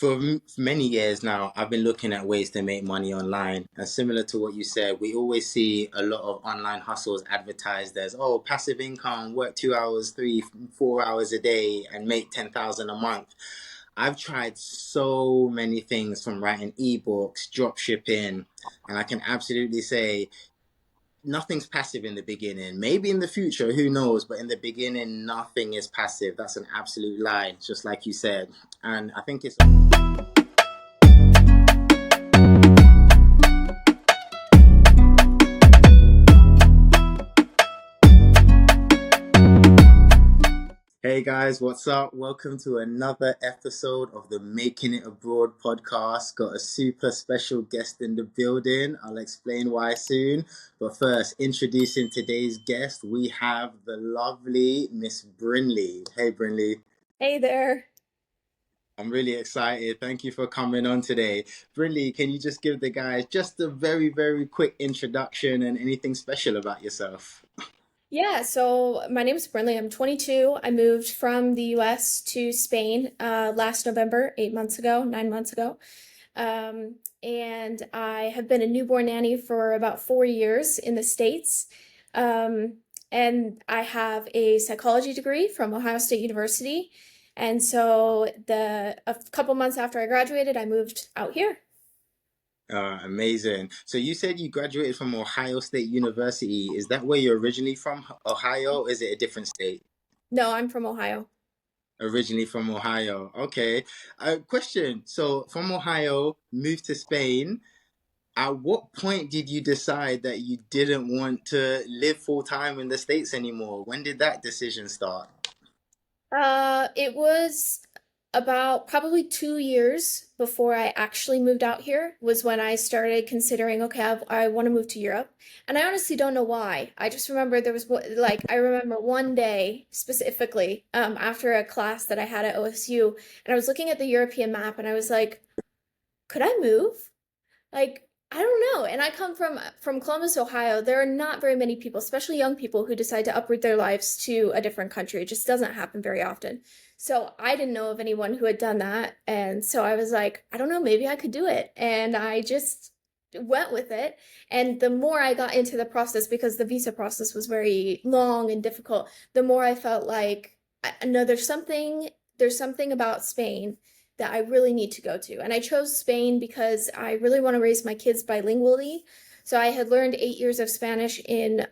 For many years now, I've been looking at ways to make money online. And similar to what you said, we always see a lot of online hustles advertised as, oh, passive income, work 2 hours, 4 hours a day and make 10,000 a month. I've tried so many things from writing ebooks, drop shipping, and I can absolutely say nothing's passive in the beginning. Maybe in the future, who knows? But in the beginning, nothing is passive. That's an absolute lie, just like you said. And I think it's Hey guys, what's up? Welcome to another episode of the Making It Abroad podcast. Got a super special guest in the building. I'll explain why soon. But first, introducing today's guest, we have the lovely Miss Brinley. Hey Brinley, Hey there. I'm really excited. Thank you for coming on today. Brinley, can you just give the guys just a very quick introduction and anything special about yourself? Yeah, so my name is Brinley. I'm 22. I moved from the US to Spain last November, 8 months ago, 9 months ago. And I have been a newborn nanny for about 4 years in the States. Um, and I have a psychology degree from Ohio State University. And so a couple months after I graduated, I moved out here. Amazing. So you said you graduated from Ohio State University. Is that where you're originally from? Ohio? Is it a different state? No, I'm from Ohio. Originally from Ohio. Okay. Question. So from Ohio, moved to Spain. At what point did you decide that you didn't want to live full time in the States anymore? When did that decision start? It was about probably 2 years before I actually moved out here was when I started considering, okay, I want to move to Europe. And I honestly don't know why. I just remember I remember one day specifically, after a class that I had at OSU, and I was looking at the European map and I was like, could I move? Like, I don't know. And I come from Columbus, Ohio. There are not very many people, especially young people, who decide to uproot their lives to a different country. It just doesn't happen very often. So I didn't know of anyone who had done that. And so I was like, I don't know, maybe I could do it. And I just went with it. And the more I got into the process, because the visa process was very long and difficult, the more I felt like, no, there's something about Spain that I really need to go to. And I chose Spain because I really want to raise my kids bilingually. So I had learned 8 years of Spanish in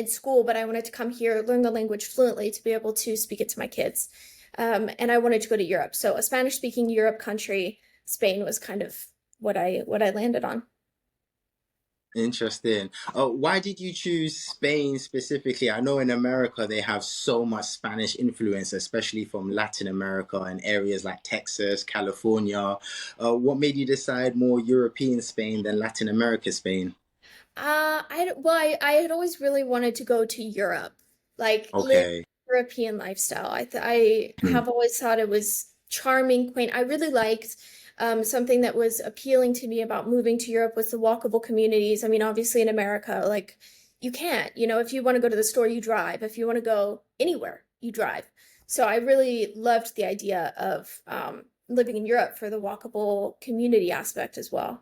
school, but I wanted to come here, learn the language fluently to be able to speak it to my kids. And I wanted to go to Europe. So a Spanish speaking Europe country, Spain was kind of what I landed on. Interesting. Why did you choose Spain specifically? I know in America they have so much Spanish influence, especially from Latin America and areas like Texas, California. What made you decide more European Spain than Latin America Spain? I had always really wanted to go to Europe, like live Okay. European lifestyle. I Hmm. have always thought it was charming, quaint. I really liked something that was appealing to me about moving to Europe was the walkable communities. I mean, obviously in America, like you can't, if you want to go to the store, you drive. If you want to go anywhere, you drive. So I really loved the idea of living in Europe for the walkable community aspect as well.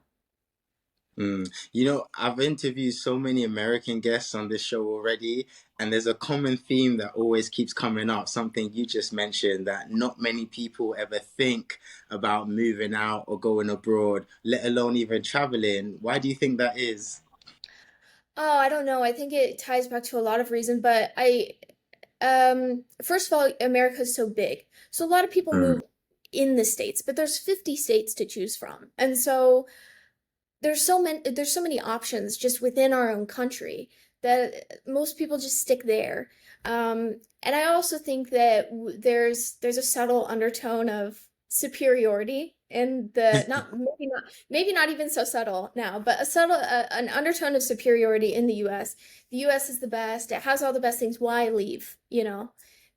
I've interviewed so many American guests on this show already, and there's a common theme that always keeps coming up, something you just mentioned, that not many people ever think about moving out or going abroad, let alone even traveling. Why do you think that is? Oh, I don't know. I think it ties back to a lot of reasons, but first of all, America is so big. So a lot of people Mm, move in the states, but there's 50 states to choose from. And so there's so many options just within our own country that most people just stick there. And I also think that there's a subtle undertone of superiority in the maybe not even so subtle now, but an undertone of superiority in the US. The US is the best. It has all the best things. Why leave?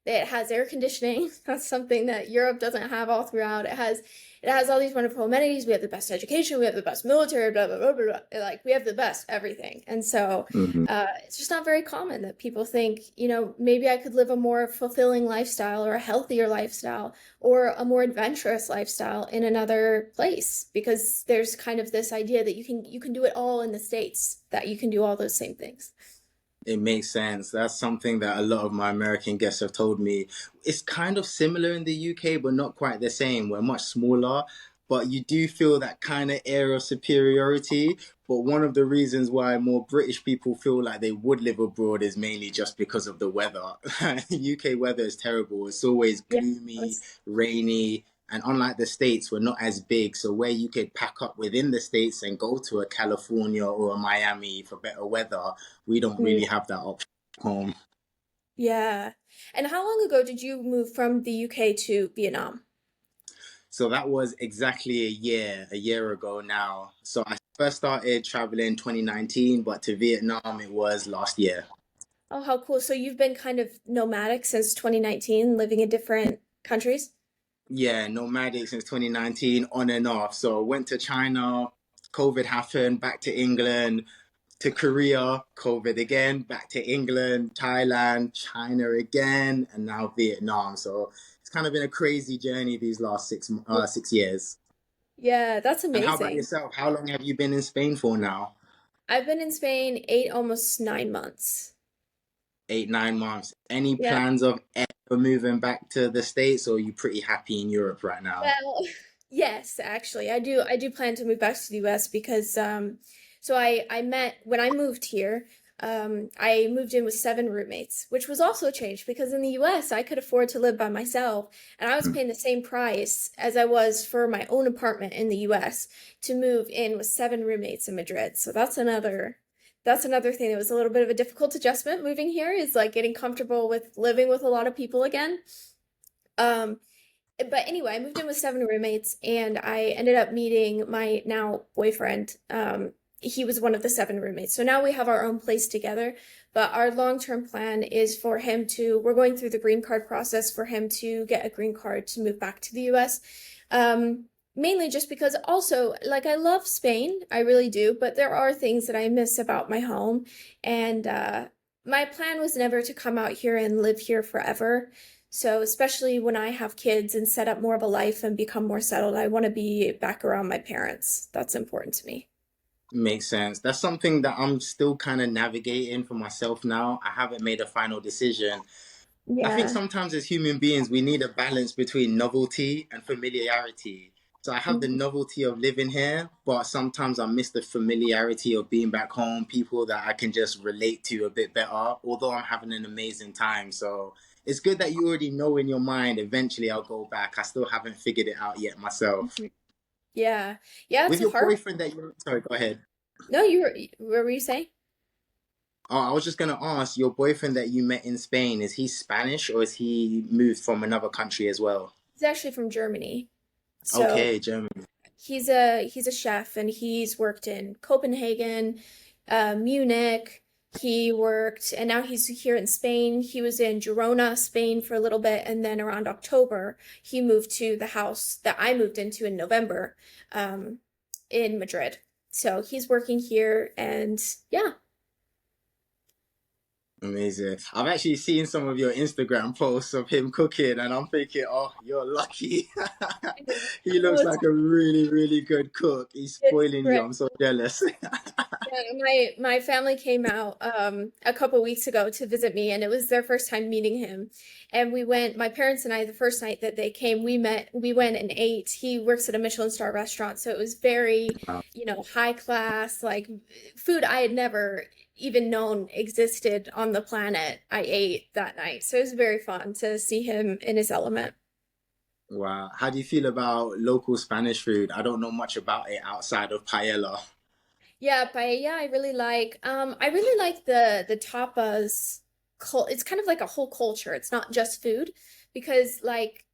It has air conditioning. That's something that Europe doesn't have all throughout. It has all these wonderful amenities. We have the best education. We have the best military. Blah blah blah blah. Blah. Like we have the best everything. And so Mhm. it's just not very common that people think, maybe I could live a more fulfilling lifestyle or a healthier lifestyle or a more adventurous lifestyle in another place because there's kind of this idea that you can do it all in the States, that you can do all those same things. It makes sense. That's something that a lot of my American guests have told me. It's kind of similar in the UK, but not quite the same. We're much smaller, but you do feel that kind of air of superiority. But one of the reasons why more British people feel like they would live abroad is mainly just because of the weather. UK weather is terrible. It's always Yeah. gloomy, rainy, and unlike the States, we're not as big. So where you could pack up within the States and go to a California or a Miami for better weather, we don't really Mm, have that option at home. yeah. And how long ago did you move from the UK to Vietnam? So that was exactly a year ago now. So I first started traveling 2019, but to Vietnam it was last year. Oh, how cool. So you've been kind of nomadic since 2019, living in different countries? Yeah, nomadic since 2019, on and off. So went to China, COVID happened, back to England, to Korea, COVID again, back to England, Thailand, China again, and now Vietnam. So it's kind of been a crazy journey these last 6 years. Yeah, that's And how about amazing. yourself? How long have you been in Spain for now? I've been in Spain 8, almost 9 months. 8, 9 months. Any Yeah. plans of ever moving back to the States, or are you pretty happy in Europe right now? Well, yes, actually, I do plan to move back to the US because so I met when I moved here, I moved in with 7 roommates, which was also a change because in the US I could afford to live by myself and I was paying the same price as I was for my own apartment in the US to move in with 7 roommates in Madrid. So that's another thing that was a little bit of a difficult adjustment moving here is like getting comfortable with living with a lot of people again. Um, but anyway, I moved in with 7 roommates and I ended up meeting my now boyfriend. He was one of the 7 roommates. So now we have our own place together. But our long-term plan is for him to, we're going through the green card process for him to get a green card to move back to the US. Mainly just because also, like, I love Spain, I really do, but there are things that I miss about my home. And my plan was never to come out here and live here forever. So, especially when I have kids and set up more of a life and become more settled, I want to be back around my parents. That's important to me. Makes sense. That's something that I'm still kind of navigating for myself now. I haven't made a final decision. I think Yeah. sometimes as human beings, we need a balance between novelty and familiarity. So I have the Mhm. novelty of living here, but sometimes I miss the familiarity of being back home, people that I can just relate to a bit better, although I'm having an amazing time. So it's good that you already know in your mind, eventually I'll go back. I still haven't figured it out yet myself. Mhm. Yeah. Yeah, it's With a your hard. boyfriend that you're, sorry, go ahead. No, what were you saying? Oh, I was just going to ask, your boyfriend that you met in Spain, is he Spanish or is he moved from another country as well? He's actually from Germany. So, Okay, German. he's a chef and he's worked in Copenhagen, Munich. He worked and now he's here in Spain. He was in Girona, Spain for a little bit, and then around October, he moved to the house that I moved into in November, um, in Madrid. So he's working here and yeah. Amazing. I've actually seen some of your Instagram posts of him cooking, and I'm thinking, oh, you're lucky. He Well, looks like a really, really good cook. He's it's spoiling you. great. I'm so jealous. Yeah, my family came out a couple weeks ago to visit me and it was their first time meeting him. And we went, my parents and I, the first night that they came, we went and ate. He works at a Michelin star restaurant, so it was very, high class, like food I had never even known existed on the planet. I ate that night. So it was very fun to see him in his element. Wow. How do you feel about local Spanish food? I don't know much about it outside of paella. Yeah, paella I really like. I really like the tapas. It's kind of like a whole culture. It's not just food because like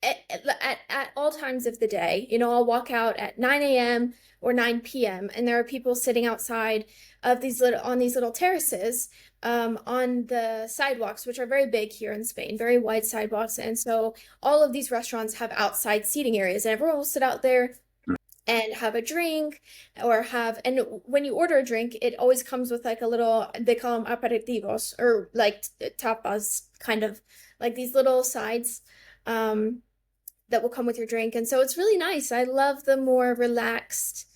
at all all times of the day. You know, I'll walk out at 9 a.m. or 9 p.m. and there are people sitting outside of these little on these little terraces on the sidewalks, which are very big here in Spain, very wide sidewalks. And so all of these restaurants have outside seating areas, and everyone will sit out there and have a drink or have, and when you order a drink, it always comes with like a little, they call them aperitivos, or like tapas, kind of like these little sides that will come with your drink. And so it's really nice. I love the more relaxed.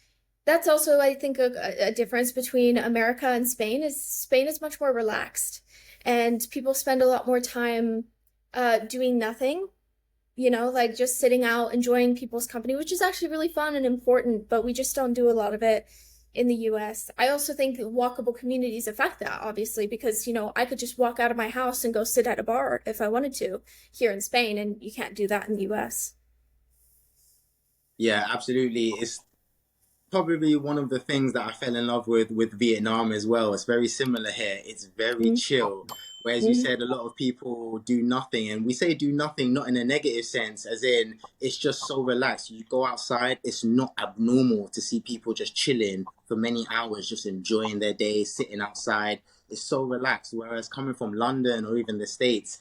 That's also, I think, a difference between America and Spain is much more relaxed, and people spend a lot more time doing nothing, you know, like just sitting out, enjoying people's company, which is actually really fun and important, but we just don't do a lot of it in the US. I also think walkable communities affect that, obviously, because, you know, I could just walk out of my house and go sit at a bar if I wanted to here in Spain, and you can't do that in the US. Yeah, absolutely. It's probably one of the things that I fell in love with Vietnam as well. It's very similar here. It's very Mm-hmm. chill. Whereas you said a lot of people do nothing, and we say do nothing not in a negative sense, as in it's just so relaxed. You go outside, it's not abnormal to see people just chilling for many hours, just enjoying their day, sitting outside. It's so relaxed. Whereas coming from London or even the States,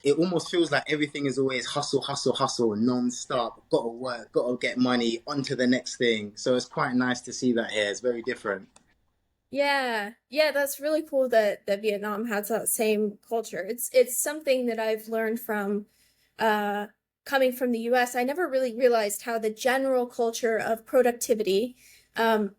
it almost feels like everything is always hustle, hustle, hustle, non-stop. Gotta work, gotta get money, on to the next thing. So it's quite nice to see that here. It's very different. Yeah. Yeah, that's really cool that Vietnam has that same culture. It's something that I've learned from uh coming from the US. I never really realized how the general culture of productivity um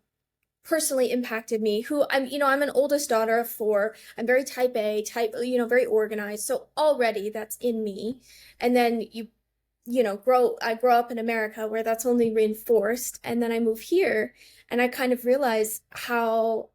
personally impacted me. Who I'm, you know, I'm an oldest daughter of four. I'm very type A, type, you know, very organized. So already that's in me. And then you know, I grow up in America where that's only reinforced. And then I move here and I kind of realize how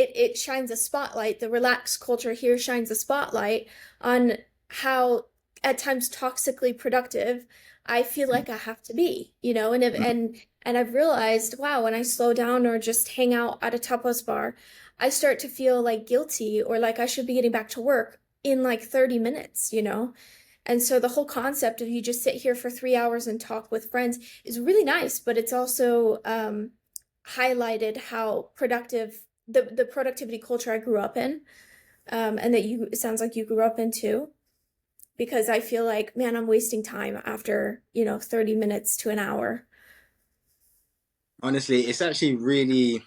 it shines a spotlight. The relaxed culture here shines a spotlight on how at times toxically productive I feel like I have to be, you know, and I've realized, wow, when I slow down or just hang out at a tapas bar, I start to feel like guilty or like I should be getting back to work in like 30 minutes, you know? And so the whole concept of you just sit here for 3 hours and talk with friends is really nice, but it's also highlighted how productive the productivity culture I grew up in, and that you, it sounds like you grew up in too, because I feel like, man, I'm wasting time after, you know, 30 minutes to an hour. Honestly, it's actually really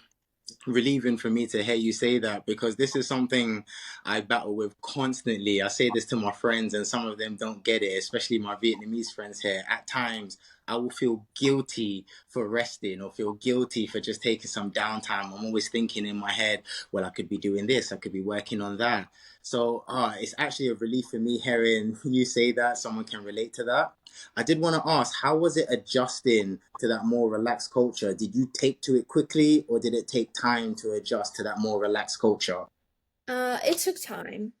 relieving for me to hear you say that, because this is something I battle with constantly. I say this to my friends, and some of them don't get it, especially my Vietnamese friends here. At times, I will feel guilty for resting or feel guilty for just taking some downtime. I'm always thinking in my head, well, I could be doing this, I could be working on that. So it's actually a relief for me hearing you say that someone can relate to that. I did want to ask, how was it adjusting to that more relaxed culture? Did you take to it quickly, or did it take time to adjust to that more relaxed culture? It took time.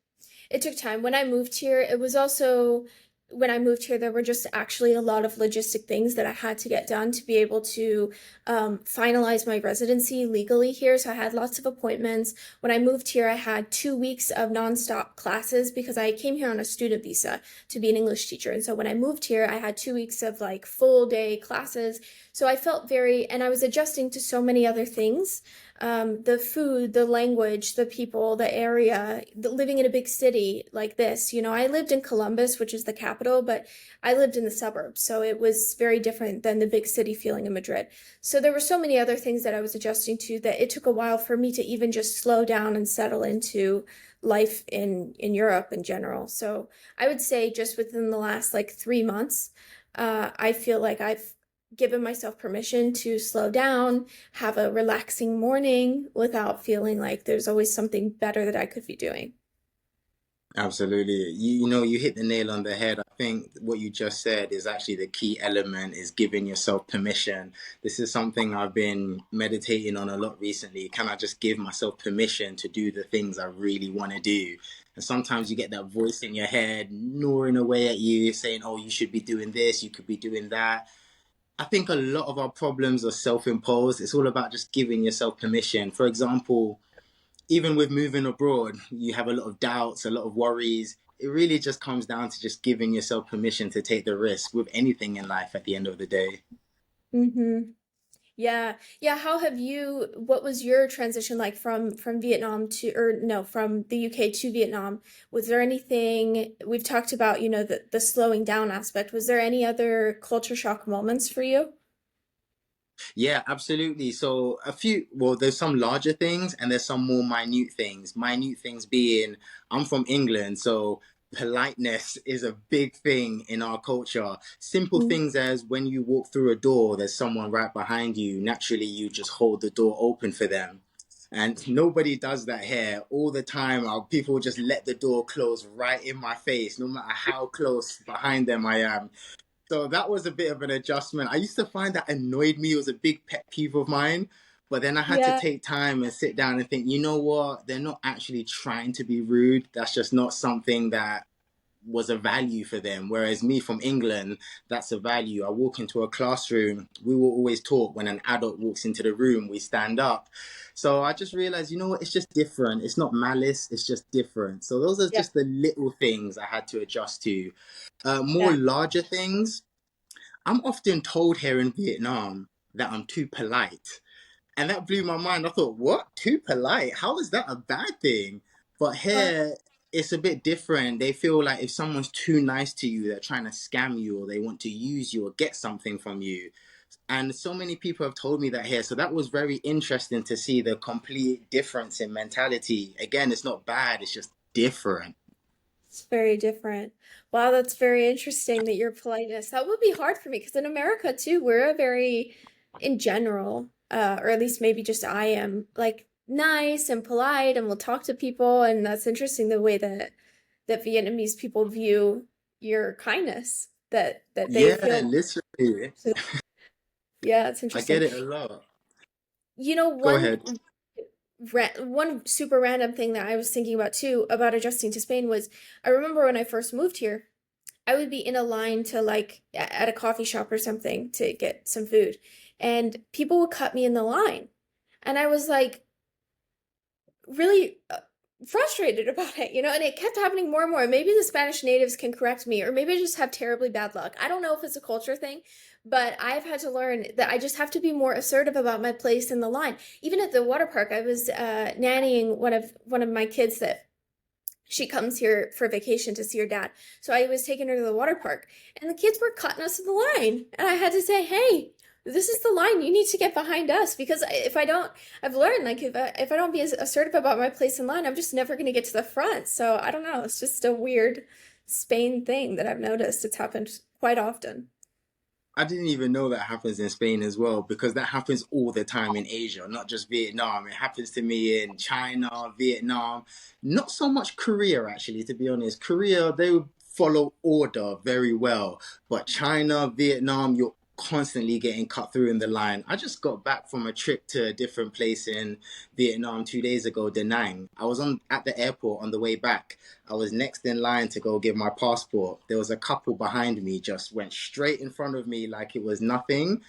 It took time. When I moved here, it was also when I moved here, there were just actually a lot of logistic things that I had to get done to be able to finalize my residency legally here. So I had lots of appointments. When I moved here, I had 2 weeks of nonstop classes because I came here on a student visa to be an English teacher. And so when I moved here, I had 2 weeks of like full day classes. So I felt very, and I was adjusting to so many other things, the food, the language, the people, the area, living in a big city like this. You know, I lived in Columbus, which is the capital, but I lived in the suburbs. So it was very different than the big city feeling in Madrid. So there were so many other things that I was adjusting to that it took a while for me to even just slow down and settle into life in Europe in general. So I would say just within the last like 3 months, I feel like I've given myself permission to slow down, have a relaxing morning without feeling like there's always something better that I could be doing. Absolutely. You know, you hit the nail on the head. I think what you just said is actually the key element, is giving yourself permission. This is something I've been meditating on a lot recently. Can I just give myself permission to do the things I really want to do? And sometimes you get that voice in your head gnawing away at you, saying, oh, you should be doing this, you could be doing that. I think a lot of our problems are self-imposed. It's all about just giving yourself permission. For example, even with moving abroad, you have a lot of doubts, a lot of worries. it really just comes down to just giving yourself permission to take the risk with anything in life at the end of the day. Mm-hmm. Yeah. Yeah. What was your transition like from Vietnam to, or no, from the UK to Vietnam? Was there anything we've talked about, the slowing down aspect? Was there any other culture shock moments for you? Yeah, absolutely. So well, there's some larger things and there's some more minute things. Minute things being, I'm from England, so politeness is a big thing in our culture. Simple Mm. things as when you walk through a door, there's someone right behind you. Naturally, you just hold the door open for them. And nobody does that here. All the time, people just let the door close right in my face, no matter how close behind them I am. So that was a bit of an adjustment. I used to find that annoyed me. It was a big pet peeve of mine. But then I had to Yeah. take time and sit down and think, you know what? They're not actually trying to be rude. That's just not something that was a value for them. Whereas me from England, that's a value. I walk into a classroom, we will always talk. When an adult walks into the room, we stand up. So I just realized, you know what? It's just different. It's not malice, it's just different. So those are Yeah. just the little things I had to adjust to. More Yeah. larger things, I'm often told here in Vietnam that I'm too polite. And that blew my mind. I thought, what? Too polite? How is that a bad thing? But Uh, here, it's a bit different. They feel like if someone's too nice to you, they're trying to scam you or they want to use you or get something from you. And so many people have told me that here. So that was very interesting to see the complete difference in mentality. Again, it's not bad, it's just different. it's very different. Wow, that's very interesting that your politeness. That would be hard for me because in America too, we're a very, in general, or at least maybe just I am, like nice and polite and will talk to people. And that's interesting the way that Vietnamese people view your kindness, that they Yeah, feel. literally. Yeah, it's I interesting. get it a lot. You know, Go ahead. one super random thing that I was thinking about too about adjusting to Spain was I remember when I first moved here, I would be in a line to like at a coffee shop or something to get some food, and people would cut me in the line. And I was like, really frustrated about it, and it kept happening more and more. Maybe the Spanish natives can correct me, or maybe I just have terribly bad luck. I don't know if it's a culture thing, but I've had to learn that I just have to be more assertive about my place in the line. Even at the water park, I was nannying one of my kids that she comes here for vacation to see her dad. So I was taking her to the water park, and the kids were cutting us in the line. And I had to say, hey, this is the line. You need to get behind us. Because if I don't, I've learned, like, if I don't be as assertive about my place in line, I'm just never going to get to the front. So I don't know. It's just a weird Spain thing that I've noticed. It's happened quite often. I didn't even know that happens in Spain as well, because that happens all the time in Asia, not just Vietnam. It happens to me in China, Vietnam, not so much Korea, actually, to be honest. Korea, they follow order very well, but China, Vietnam, you're constantly getting cut through in the line. I just got back from a trip to a different place in Vietnam 2 days ago, Da Nang. I was on at the airport on the way back. I was next in line to go give my passport. There was a couple behind me, just went straight in front of me like it was nothing.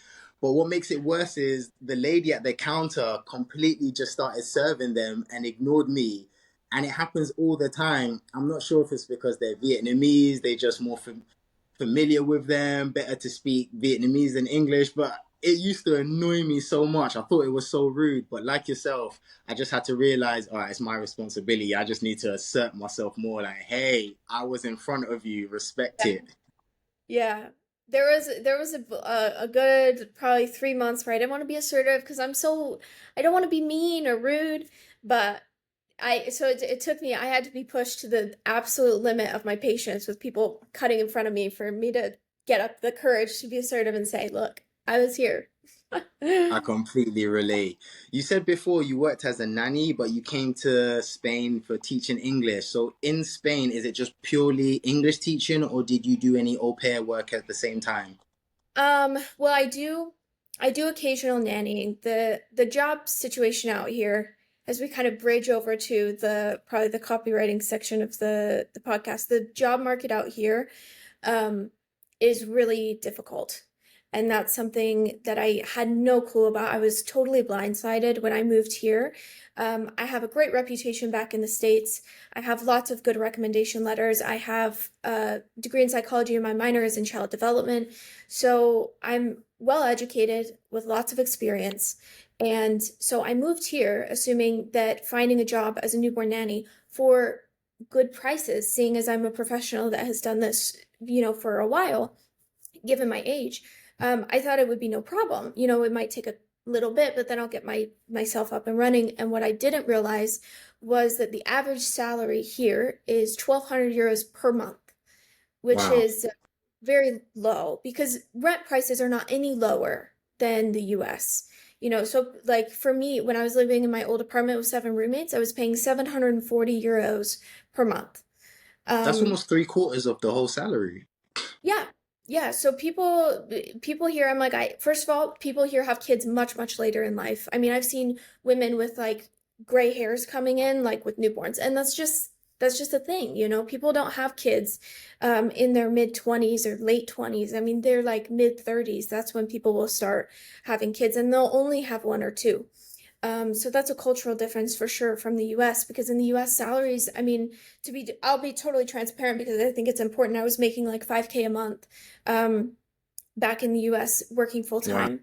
But what makes it worse is the lady at the counter completely just started serving them and ignored me. And it happens all the time. I'm not sure if it's because they're Vietnamese, they just more familiar with them, better to speak Vietnamese than English, but it used to annoy me so much. I thought it was so rude, but like yourself, I just had to realize, all right, it's my responsibility. I just need to assert myself more like, hey, I was in front of you, respect it. Yeah. There was a good probably 3 months where I didn't want to be assertive because I don't want to be mean or rude, but it took me, I had to be pushed to the absolute limit of my patience with people cutting in front of me for me to get up the courage to be assertive and say, look, I was here. I completely relate. You said before you worked as a nanny, but you came to Spain for teaching English. So in Spain, is it just purely English teaching, or did you do any au pair work at the same time? Well, I do occasional nannying. The job situation out here, as we kind of bridge over to the probably the copywriting section of the podcast, the job market out here, um, is really difficult. And that's something that I had no clue about. I was totally blindsided when I moved here. I have a great reputation back in the States. I have lots of good recommendation letters. I have a degree in psychology and my minor is in child development. So I'm well educated with lots of experience. And so I moved here assuming that finding a job as a newborn nanny for good prices, seeing as I'm a professional that has done this, for a while, given my age, I thought it would be no problem. It might take a little bit, but then I'll get myself up and running. And what I didn't realize was that the average salary here is 1,200 euros per month, which Wow. is very low because rent prices are not any lower than the US. So like for me, when I was living in my old apartment with 7 roommates, I was paying 740 euros per month. That's Um, almost three-quarters of the whole salary. yeah. Yeah, so people here, I'm like, I first of all, people here have kids much, much later in life. I mean, I've seen women with like gray hairs coming in, like with newborns, and that's just a thing, People don't have kids in their mid 20s or late 20s. I mean, they're like mid 30s. That's when people will start having kids, and they'll only have one or two. So that's a cultural difference for sure from the US because in the US salaries, I mean, I'll be totally transparent because I think it's important. I was making like 5K a month back in the US working full Wow. time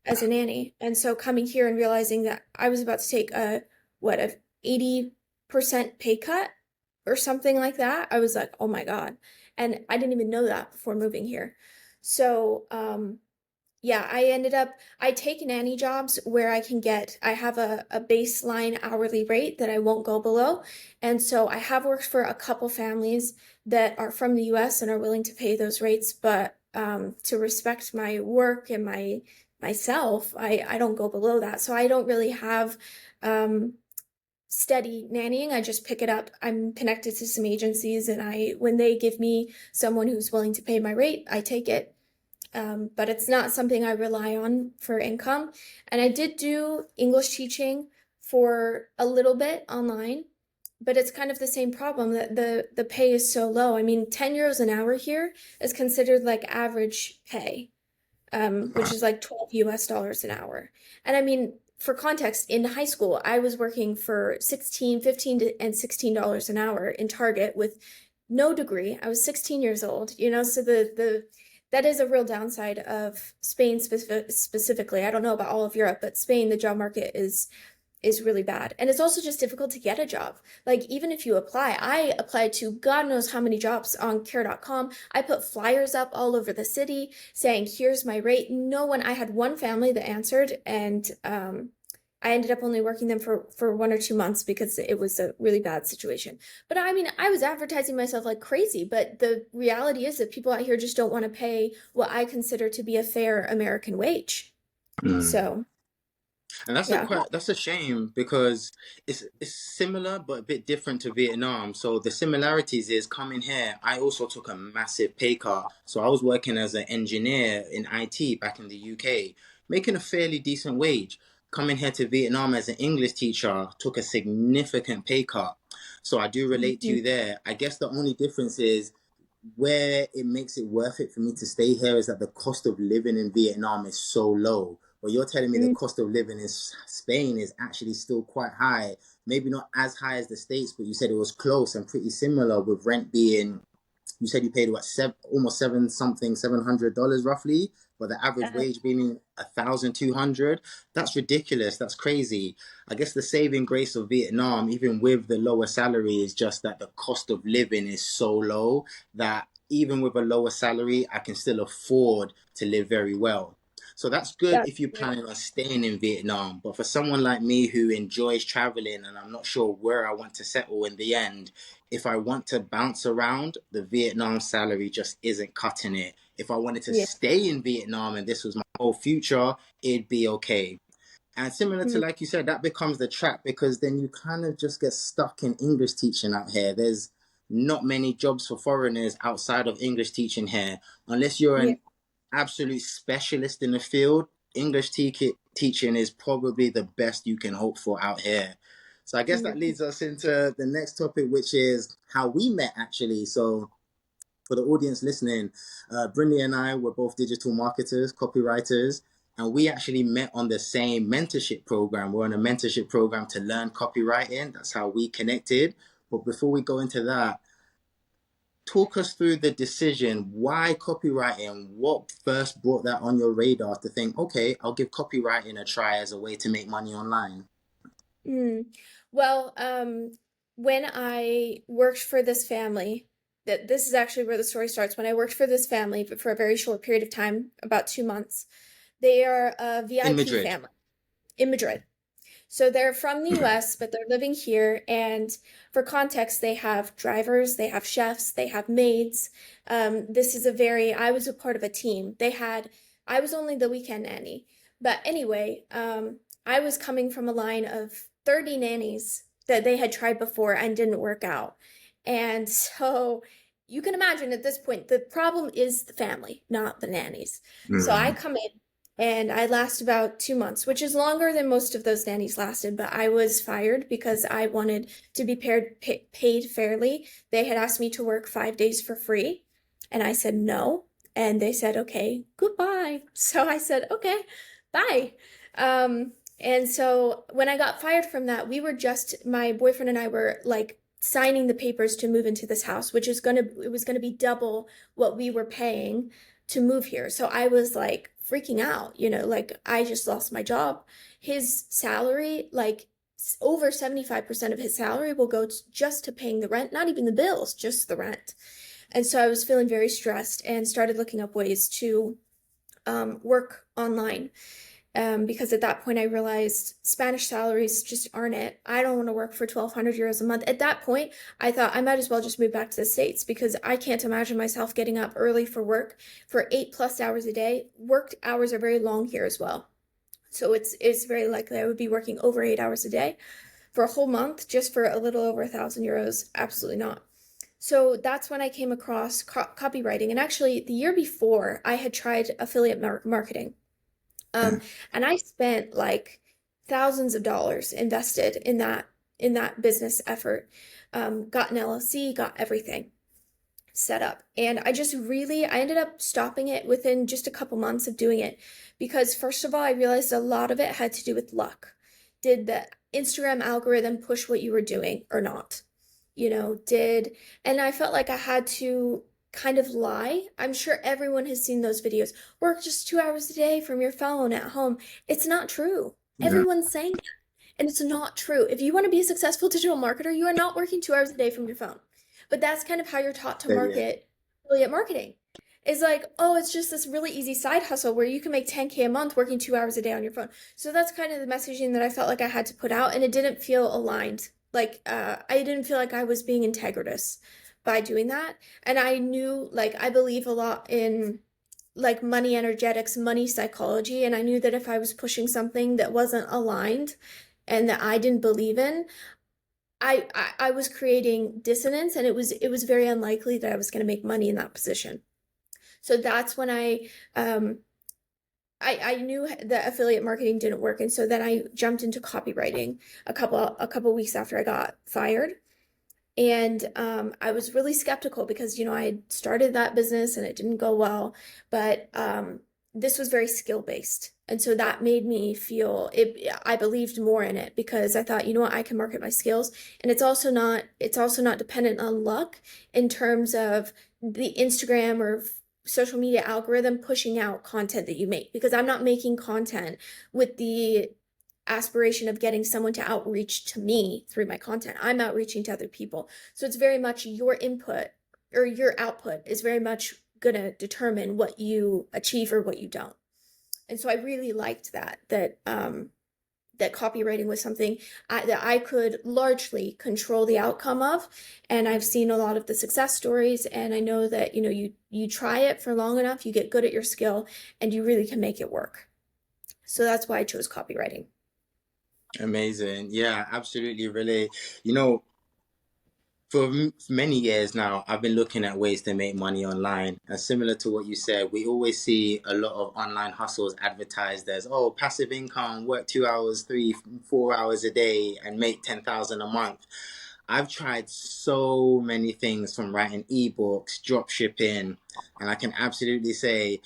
as a nanny. And so coming here and realizing that I was about to take a 80% pay cut or something like that, I was like, oh my God. And I didn't even know that before moving here. So, yeah, I take nanny jobs where I have a baseline hourly rate that I won't go below. And so I have worked for a couple families that are from the US and are willing to pay those rates, but to respect my work and myself, I don't go below that. So I don't really have um, steady nannying. I just pick it up. I'm connected to some agencies and when they give me someone who's willing to pay my rate, I take it. But it's not something I rely on for income. And I did do English teaching for a little bit online, but it's kind of the same problem that the pay is so low. I mean, 10 euros an hour here is considered like average pay, which Wow. is like 12 US dollars an hour. And I mean, for context, in high school, I was working for 16, 15, and $16 an hour in Target with no degree. I was 16 years old, so the that is a real downside of Spain specifically. I don't know about all of Europe, but Spain, the job market is really bad. And it's also just difficult to get a job. Like even if you apply, I applied to God knows how many jobs on care.com. I put flyers up all over the city saying, here's my rate. No one, I had one family that answered and I ended up only working them for 1 or 2 months because it was a really bad situation. But I mean, I was advertising myself like crazy, but the reality is that people out here just don't want to pay what I consider to be a fair American wage. Mm. So, And yeah. that's a shame because it's similar but a bit different to Vietnam. So the similarities is coming here, I also took a massive pay cut. So I was working as an engineer in IT back in the UK, making a fairly decent wage. Coming here to Vietnam as an English teacher, took a significant pay cut. So I do relate to Mhm. you there. I guess the only difference is where it makes it worth it for me to stay here is that the cost of living in Vietnam is so low. But you're telling me the Mm, cost of living in Spain is actually still quite high. Maybe not as high as the States, but you said it was close and pretty similar with rent being, you said you paid what, almost seven something, $700 roughly, but the average uh, wage being 1,200. That's ridiculous. That's crazy. I guess the saving grace of Vietnam, even with the lower salary, is just that the cost of living is so low that even with a lower salary, I can still afford to live very well. So that's good that's if you're true. planning on staying in Vietnam. But for someone like me who enjoys traveling and I'm not sure where I want to settle in the end, if I want to bounce around, the Vietnam salary just isn't cutting it. If I wanted to Yeah. stay in Vietnam and this was my whole future, it'd be okay. And similar to Mm, like you said, that becomes the trap because then you kind of just get stuck in English teaching out here. There's not many jobs for foreigners outside of English teaching here, unless you're yeah. an absolute specialist in the field. Teaching is probably the best you can hope for out here. So I guess that Mm, leads us into the next topic, which is how we met actually. So for the audience listening, Brinley and I were both digital marketers, copywriters, and we actually met on the same mentorship program. We're on a mentorship program to learn copywriting. That's how we connected. But before we go into that, talk us through the decision. Why copywriting? What first brought that on your radar to think, okay, I'll give copywriting a try as a way to make money online? Mm. Well, when I worked for this family, that this is actually where the story starts. When I worked for this family, but for a very short period of time, about 2 months, they are a In VIP Madrid. family in Madrid. So they're from the US, but they're living here. And for context, they have drivers, they have chefs, they have maids. This is I was a part of a team. I was only the weekend nanny. But anyway, I was coming from a line of 30 nannies that they had tried before and didn't work out. And so you can imagine at this point, the problem is the family, not the nannies. So I Mm. come in and I last about 2 months, which is longer than most of those nannies lasted, but I was fired because I wanted to be paid fairly. They had asked me to work 5 days for free, and I said no. And they said, okay, goodbye. So I said, okay, bye. And so when I got fired from that, my boyfriend and I were like signing the papers to move into this house, it was gonna be double what we were paying to move here. So I was like freaking out, like I just lost my job. His salary, like over 75% of his salary will go just to paying the rent, not even the bills, just the rent. And so I was feeling very stressed and started looking up ways to work online. Because at that point I realized Spanish salaries just aren't it. I don't want to work for 1,200 euros a month. At that point, I thought I might as well just move back to the States because I can't imagine myself getting up early for work for 8+ hours a day. Work hours are very long here as well. So it's very likely I would be working over 8 hours a day for a whole month just for a little over 1,000 euros. Absolutely not. So that's when I came across copywriting. And actually, the year before, I had tried affiliate marketing. Um, and I spent like thousands of dollars invested in that business effort. Got an LLC, got everything set up. And I ended up stopping it within just a couple months of doing it because first of all, I realized a lot of it had to do with luck. Did the Instagram algorithm push what you were doing or not? And I felt like I had to kind of lie. I'm sure everyone has seen those videos. Work just 2 hours a day from your phone at home. It's not true. Yeah. Everyone's saying that, and it's not true. If you want to be a successful digital marketer, you are not working 2 hours a day from your phone. But that's kind of how you're taught to Yeah. market affiliate marketing. Is like, oh, it's just this really easy side hustle where you can make 10K a month working 2 hours a day on your phone. So that's kind of the messaging that I felt like I had to put out, and it didn't feel aligned. Like, I didn't feel like I was being integritous by doing that. And I knew, like, I believe a lot in like money energetics, money psychology, and I knew that if I was pushing something that wasn't aligned and that I didn't believe in, I was creating dissonance, and it was very unlikely that I was going to make money in that position. So that's when I knew that affiliate marketing didn't work, and so then I jumped into copywriting a couple weeks after I got fired. And I was really skeptical because, I had started that business and it didn't go well, but this was very skill based. And so that made me feel I believed more in it because I thought, what, I can market my skills. And it's also not dependent on luck in terms of the Instagram or social media algorithm pushing out content that you make, because I'm not making content with the aspiration of getting someone to outreach to me through my content. I'm outreaching to other people. So it's very much your input or your output is very much going to determine what you achieve or what you don't. And so I really liked that copywriting was something that I could largely control the outcome of. And I've seen a lot of the success stories, and I know that, you try it for long enough, you get good at your skill, and you really can make it work. So that's why I chose copywriting. Amazing. Yeah, absolutely relate. You know, for many years now, I've been looking at ways to make money online. And similar to what you said, we always see a lot of online hustles advertised as, oh, passive income, work 2 hours, 3, 4 hours a day and make 10,000 a month. I've tried so many things from writing ebooks, drop shipping, and I can absolutely say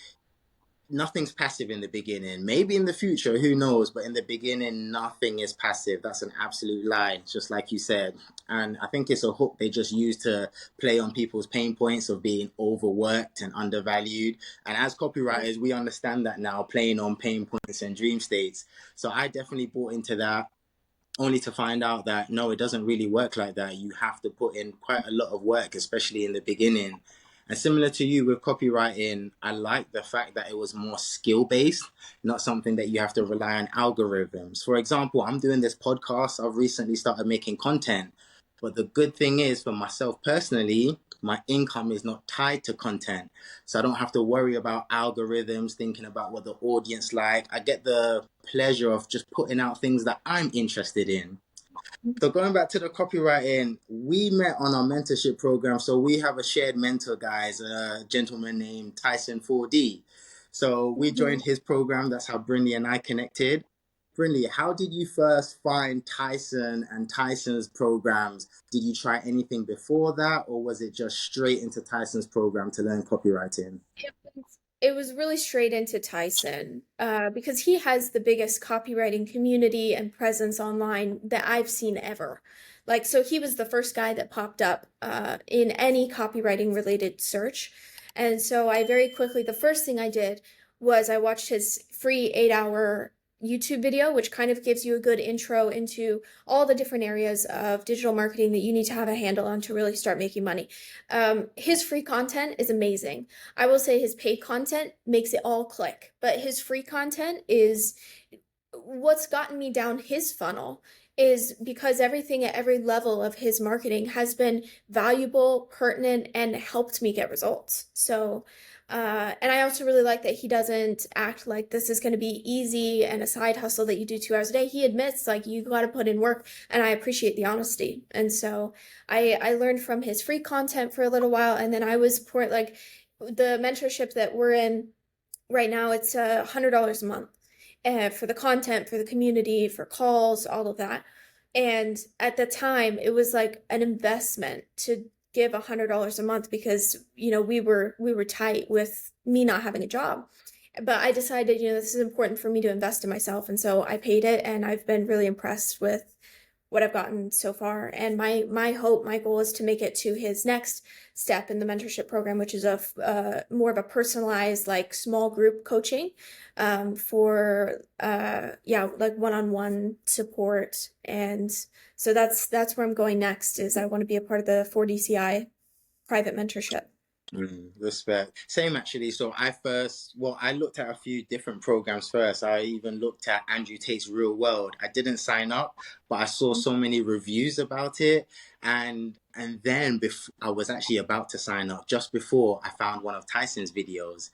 nothing's passive in the beginning. Maybe in the future, who knows? But in the beginning, nothing is passive. That's an absolute lie, just like you said. And I think it's a hook they just use to play on people's pain points of being overworked and undervalued. And as copywriters, we understand that now, playing on pain points and dream states. So I definitely bought into that, only to find out that no, it doesn't really work like that. You have to put in quite a lot of work, especially in the beginning. And similar to you with copywriting, I like the fact that it was more skill based, not something that you have to rely on algorithms. For example, I'm doing this podcast, I've recently started making content. But the good thing is, for myself personally, my income is not tied to content. So I don't have to worry about algorithms, thinking about what the audience like. I get the pleasure of just putting out things that I'm interested in. So going back to the copywriting, we met on our mentorship program. So we have a shared mentor, guys, a gentleman named Tyson 4D. So we Mhm. joined his program. That's how Brinley and I connected. Brinley, how did you first find Tyson and Tyson's programs? Did you try anything before that, or was it just straight into Tyson's program to learn copywriting? It was really straight into Tyson, because he has the biggest copywriting community and presence online that I've seen ever. Like, so he was the first guy that popped up in any copywriting related search. And so I very quickly, the first thing I did was I watched his free 8 hour YouTube video, which kind of gives you a good intro into all the different areas of digital marketing that you need to have a handle on to really start making money. His free content is amazing. I will say his paid content makes it all click, but his free content is what's gotten me down his funnel is because everything at every level of his marketing has been valuable, pertinent, and helped me get results. So, and I also really like that he doesn't act like this is going to be easy and a side hustle that you do 2 hours a day. He admits like you got to put in work, and I appreciate the honesty. And so I learned from his free content for a little while, and then I was like the mentorship that we're in right now. It's $100 a month for the content, for the community, for calls, all of that. And at the time, it was like an investment to give $100 a month because we were tight with me not having a job. But I decided, this is important for me to invest in myself, and so I paid it, and I've been really impressed with what I've gotten so far. And my hope, my goal is to make it to his next step in the mentorship program, which is a more of a personalized, like small group coaching, for yeah, like one-on-one support. And so that's where I'm going next. Is I want to be a part of the 4DCI private mentorship. Respect. Same actually. So I looked at a few different programs first. I even looked at Andrew Tate's Real World. I didn't sign up, but I saw so many reviews about it, and then I was actually about to sign up just before I found one of Tyson's videos,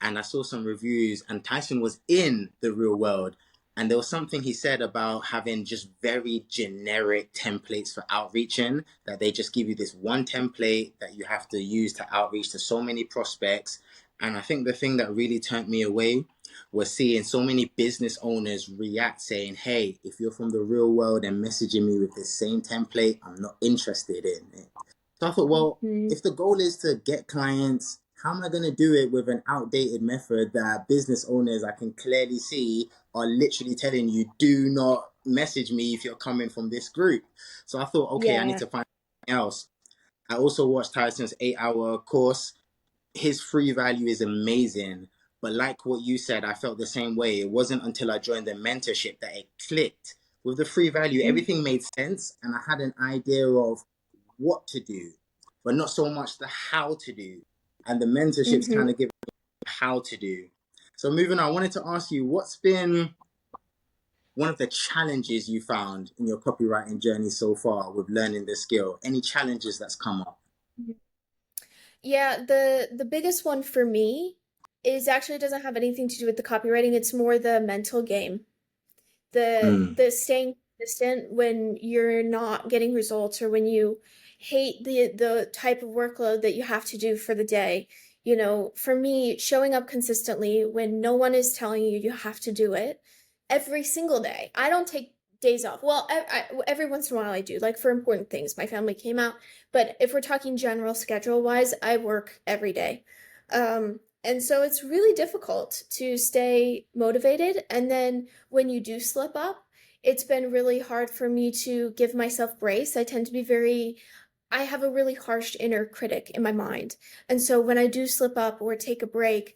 and I saw some reviews, and Tyson was in the real world. And there was something he said about having just very generic templates for outreaching, that they just give you this one template that you have to use to outreach to so many prospects. And I think the thing that really turned me away was seeing so many business owners react saying, hey, if you're from the real world and messaging me with this same template, I'm not interested in it. So I thought, well, Mhm. if the goal is to get clients, how am I going to do it with an outdated method that business owners I can clearly see are literally telling you, do not message me if you're coming from this group? So I thought, okay, I need Yeah. to find something else. I also watched Tyson's 8 hour course. His free value is amazing. But like what you said, I felt the same way. It wasn't until I joined the mentorship that it clicked. With the free value, everything made sense, and I had an idea of what to do, but not so much the how to do. And the mentorships Mm-hmm. kind of give how to do. So moving on, I wanted to ask you, what's been one of the challenges you found in your copywriting journey so far with learning this skill? Any challenges that's come up? Yeah, the biggest one for me is actually doesn't have anything to do with the copywriting. It's more the mental game. Mm, The staying consistent when you're not getting results or when you hate the type of workload that you have to do for the day. For me, showing up consistently when no one is telling you you have to do it every single day. I don't take days off. Well, every once in a while I do, like for important things. My family came out, but if we're talking general schedule wise, I work every day. And so it's really difficult to stay motivated. And then when you do slip up, it's been really hard for me to give myself grace. I tend to be very, I have a really harsh inner critic in my mind. And so when I do slip up or take a break,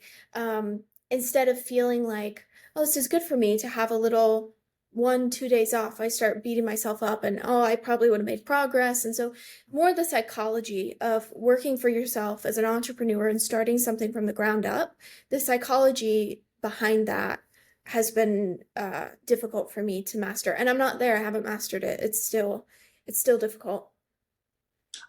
instead of feeling like, oh, this is good for me to have a little 1, 2 days off, I start beating myself up and, oh, I probably would have made progress. And so, more the psychology of working for yourself as an entrepreneur and starting something from the ground up, the psychology behind that has been difficult for me to master. And I'm not there, I haven't mastered it. It's still difficult.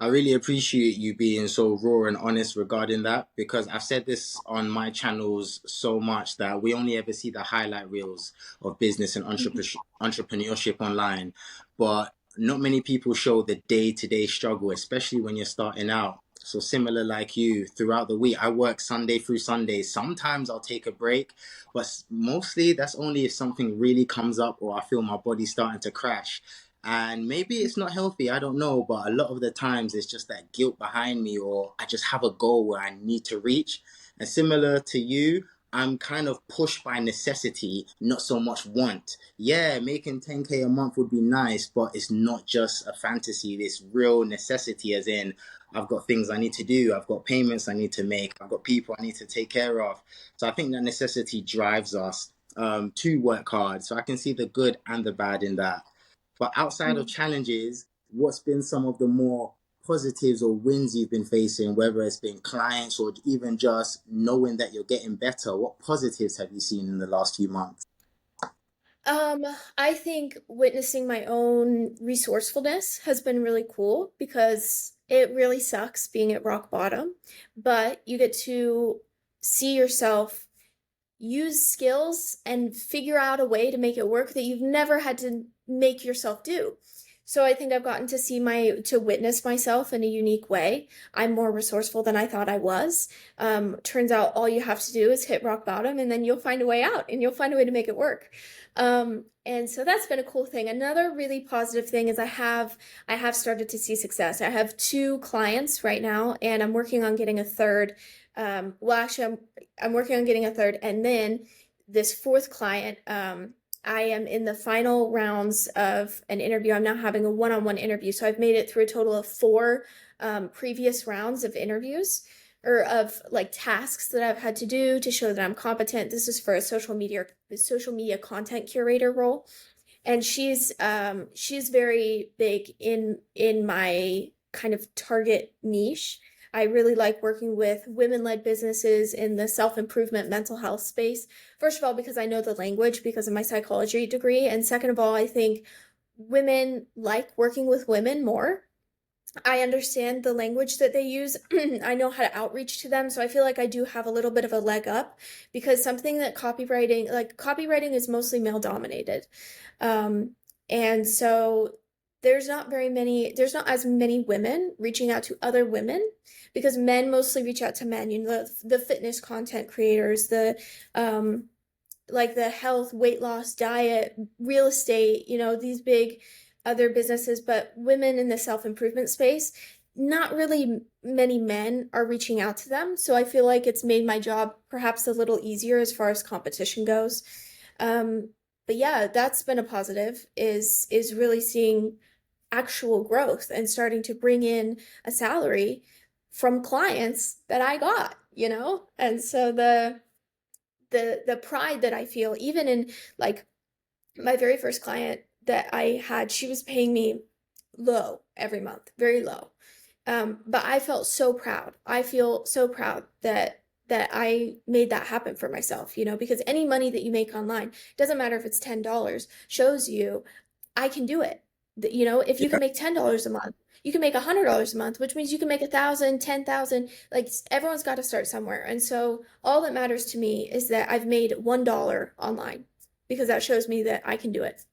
I really appreciate you being so raw and honest regarding that, because I've said this on my channels so much that we only ever see the highlight reels of business and entrepreneurship online, but not many people show the day-to-day struggle, especially when you're starting out. So similar like you, throughout the week, I work Sunday through Sunday. Sometimes I'll take a break, but mostly that's only if something really comes up or I feel my body starting to crash. And maybe it's not healthy, I don't know, but a lot of the times it's just that guilt behind me, or I just have a goal where I need to reach. And similar to you, I'm kind of pushed by necessity, not so much want. Yeah, making 10K a month would be nice, but it's not just a fantasy, it's real necessity, as in, I've got things I need to do, I've got payments I need to make, I've got people I need to take care of. So I think that necessity drives us to work hard. So I can see the good and the bad in that. But outside of challenges, what's been some of the more positives or wins you've been facing, whether it's been clients or even just knowing that you're getting better? What positives have you seen in the last few months? Um, I think witnessing my own resourcefulness has been really cool because it really sucks being at rock bottom, but you get to see yourself use skills and figure out a way to make it work that you've never had to make yourself do. So I think I've gotten to to witness myself in a unique way. I'm more resourceful than I thought I was. Turns out all you have to do is hit rock bottom and then you'll find a way out and you'll find a way to make it work. And so that's been a cool thing. Another really positive thing is I have started to see success. I have two clients right now and I'm working on getting a third. Well, actually, I'm working on getting a third, and then this fourth client, I am in the final rounds of an interview. I'm now having a one-on-one interview, so I've made it through a total of four previous rounds of interviews or of like tasks that I've had to do to show that I'm competent. This is for a social media content curator role, and she's very big in my kind of target niche. I really like working with women-led businesses in the self-improvement mental health space. First of all, because I know the language because of my psychology degree, and second of all, I think women like working with women more. I understand the language that they use. I know how to outreach to them. So I feel like I do have a little bit of a leg up because something that copywriting is mostly male dominated. Um, and so there's not as many women reaching out to other women because men mostly reach out to men, the fitness content creators, um, like the health, weight loss, diet, real estate, these big other businesses, but women in the self-improvement space, not really many men are reaching out to them. So I feel like it's made my job perhaps a little easier as far as competition goes. Um, but yeah, that's been a positive is really seeing actual growth and starting to bring in a salary from clients that I got. And so the pride that I feel even in like my very first client that I had, she was paying me low every month, very low. But I felt so proud. I feel so proud that I made that happen for myself, because any money that you make online, doesn't matter if it's $10, shows you I can do it. If you can make $10 a month, you can make $100 a month, which means you can make 1,000, 10,000. Like everyone's got to start somewhere. And so all that matters to me is that I've made $1 online because that shows me that I can do it.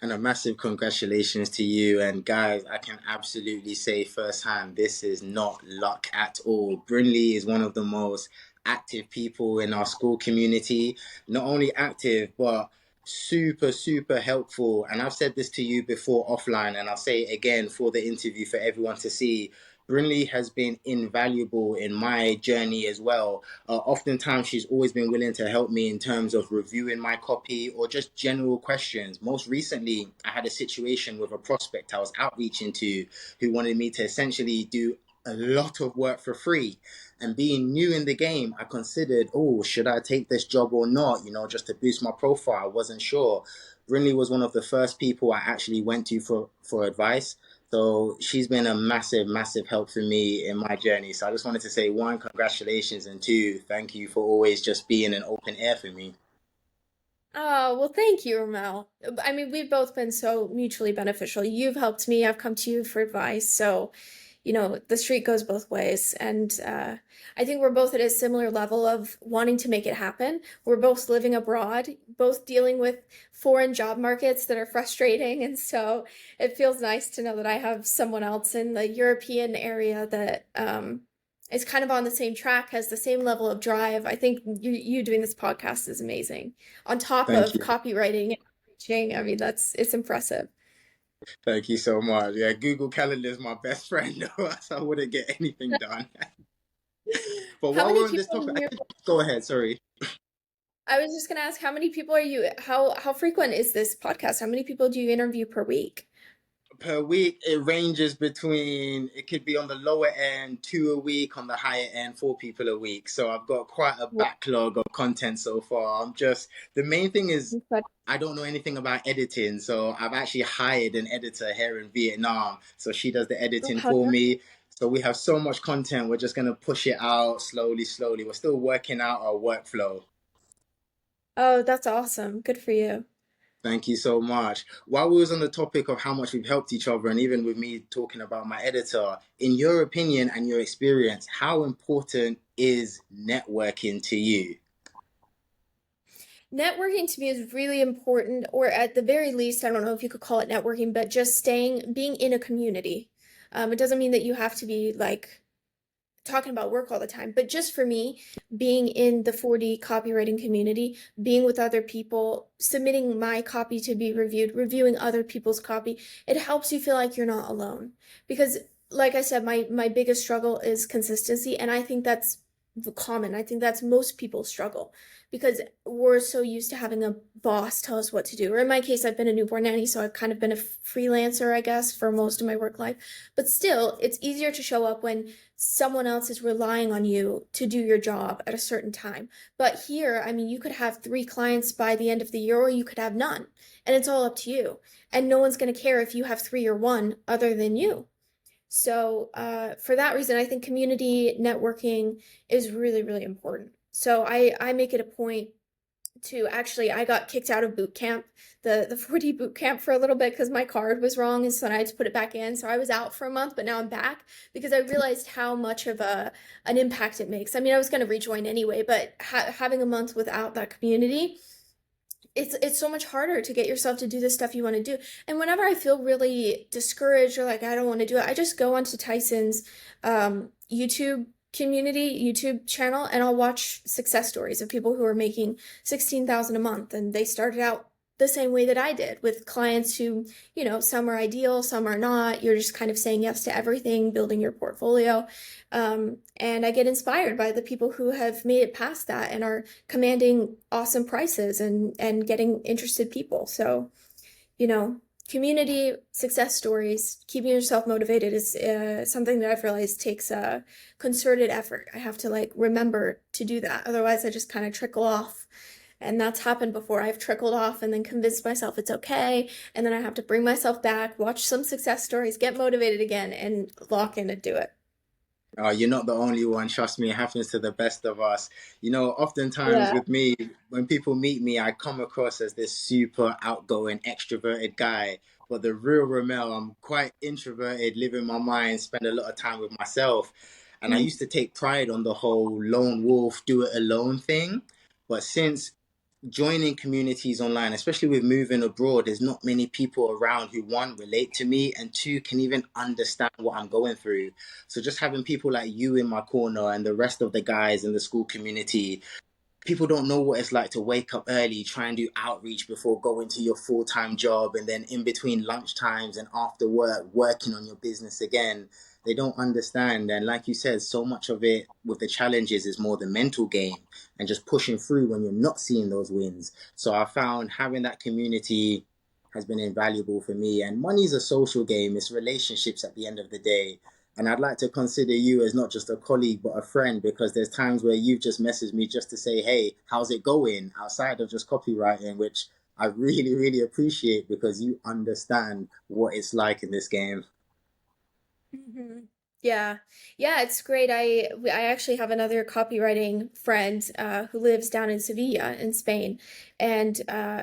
And a massive congratulations to you. And guys, I can absolutely say firsthand, this is not luck at all. Brinley is one of the most active people in our school community. Not only active, but Super, super helpful. And I've said this to you before offline, and I'll say it again for the interview for everyone to see. Brinley has been invaluable in my journey as well. Oftentimes, she's always been willing to help me in terms of reviewing my copy or just general questions. Most recently, I had a situation with a prospect I was outreaching to who wanted me to essentially do a lot of work for free. And being new in the game, I considered, oh, should I take this job or not? Just to boost my profile. I wasn't sure. Brinley was one of the first people I actually went to for advice. So she's been a massive, massive help for me in my journey. So I just wanted to say, one, congratulations, and two, thank you for always just being an open air for me. Oh, well, thank you, Ramel. I mean, we've both been so mutually beneficial. You've helped me, I've come to you for advice. So, the street goes both ways. And I think we're both at a similar level of wanting to make it happen. We're both living abroad, both dealing with foreign job markets that are frustrating. And so it feels nice to know that I have someone else in the European area that is kind of on the same track, has the same level of drive. I think you doing this podcast is amazing. On top Thank of you. copywriting and preaching, I mean, it's impressive. Thank you so much. Yeah, Google Calendar is my best friend, or else I wouldn't get anything done. But How while many we're on this people topic, in your go ahead, sorry. I was just gonna ask, how many people are you, how frequent is this podcast? How many people do you interview per week? Per week, it ranges between, it could be on the lower end, two a week, on the higher end, four people a week. So I've got quite a Wow. backlog of content so far. The main thing is, But I don't know anything about editing. So I've actually hired an editor here in Vietnam. So she does the oh, editing how for nice. me. So we have so much content, we're just going to push it out slowly, slowly. We're still working out our workflow. Oh, that's awesome. Good for you. Thank you so much. While we was on the topic of how much we've helped each other, and even with me talking about my editor, in your opinion and your experience, how important is networking to you? Networking to me is really important, or at the very least, I don't know if you could call it networking, but just being in a community. It doesn't mean that you have to be like talking about work all the time, but just for me, being in the 4D copywriting community, being with other people, submitting my copy to be reviewed, reviewing other people's copy, it helps you feel like you're not alone. Because like I said, my biggest struggle is consistency, and I think that's common. I think that's most people's struggle because we're so used to having a boss tell us what to do. Or in my case, I've been a newborn nanny, so I've kind of been a freelancer, I guess, for most of my work life. But still, it's easier to show up when someone else is relying on you to do your job at a certain time. But here, I mean, you could have three clients by the end of the year, or you could have none. And it's all up to you. And no one's going to care if you have three or one other than you. So, for that reason, I think community networking is really, really important. So I make it a point to actually, I got kicked out of boot camp, the 4D boot camp for a little bit because my card was wrong, and so then I had to put it back in. So I was out for a month, but now I'm back because I realized how much of an impact it makes. I mean, I was going to rejoin anyway, but having a month without that community, it's so much harder to get yourself to do the stuff you want to do. And whenever I feel really discouraged or like I don't want to do it, I just go onto Tyson's YouTube YouTube channel, and I'll watch success stories of people who are making 16,000 a month, and they started out the same way that I did, with clients who, some are ideal, some are not. You're just kind of saying yes to everything, building your portfolio. And I get inspired by the people who have made it past that and are commanding awesome prices and getting interested people. So, you know, community success stories, keeping yourself motivated is something that I've realized takes a concerted effort. I have to like remember to do that. Otherwise, I just kind of trickle off. And that's happened before. I've trickled off and then convinced myself it's okay. And then I have to bring myself back, watch some success stories, get motivated again, and lock in and do it. You're not the only one. Trust me, it happens to the best of us. Oftentimes Yeah. with me, when people meet me, I come across as this super outgoing, extroverted guy. But the real Ramel, I'm quite introverted, live in my mind, spend a lot of time with myself. And I Mm. used to take pride on the whole lone wolf, do it alone thing. But since joining communities online, especially with moving abroad, there's not many people around who, one, relate to me, and two, can even understand what I'm going through. So just having people like you in my corner and the rest of the guys in the school community, people don't know what it's like to wake up early, try and do outreach before going to your full-time job, and then in between lunch times and after work, working on your business again. They don't understand. And like you said, so much of it with the challenges is more the mental game and just pushing through when you're not seeing those wins. So I found having that community has been invaluable for me. And money's a social game, it's relationships at the end of the day. And I'd like to consider you as not just a colleague, but a friend, because there's times where you've just messaged me just to say, hey, how's it going? Outside of just copywriting, which I really, really appreciate because you understand what it's like in this game. hmm Yeah. Yeah, it's great. I actually have another copywriting friend who lives down in Sevilla in Spain. And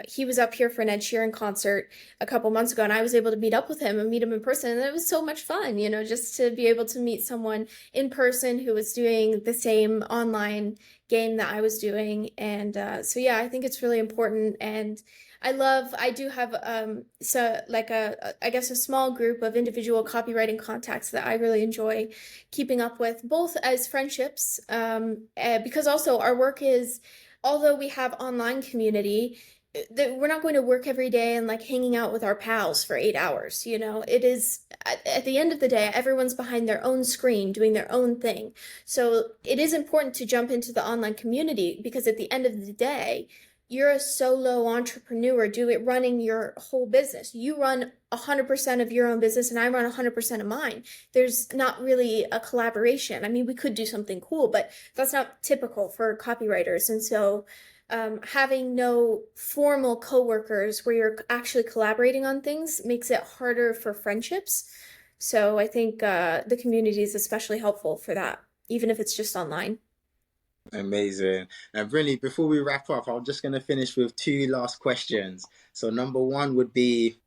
he was up here for an Ed Sheeran concert a couple months ago, and I was able to meet up with him and meet him in person. And it was so much fun, just to be able to meet someone in person who was doing the same online game that I was doing. And so yeah, I think it's really important. And I do have so like I guess a small group of individual copywriting contacts that I really enjoy keeping up with, both as friendships, because also our work is, although we have online community, that we're not going to work every day and like hanging out with our pals for 8 hours. It is at the end of the day, everyone's behind their own screen doing their own thing. So it is important to jump into the online community because at the end of the day, you're a solo entrepreneur running your whole business. You run 100% of your own business and I run 100% of mine. There's not really a collaboration. I mean, we could do something cool, but that's not typical for copywriters. And so having no formal coworkers where you're actually collaborating on things makes it harder for friendships. So I think the community is especially helpful for that, even if it's just online. Amazing. And Brinley, before we wrap up, I'm just going to finish with two last questions. So, number one would be,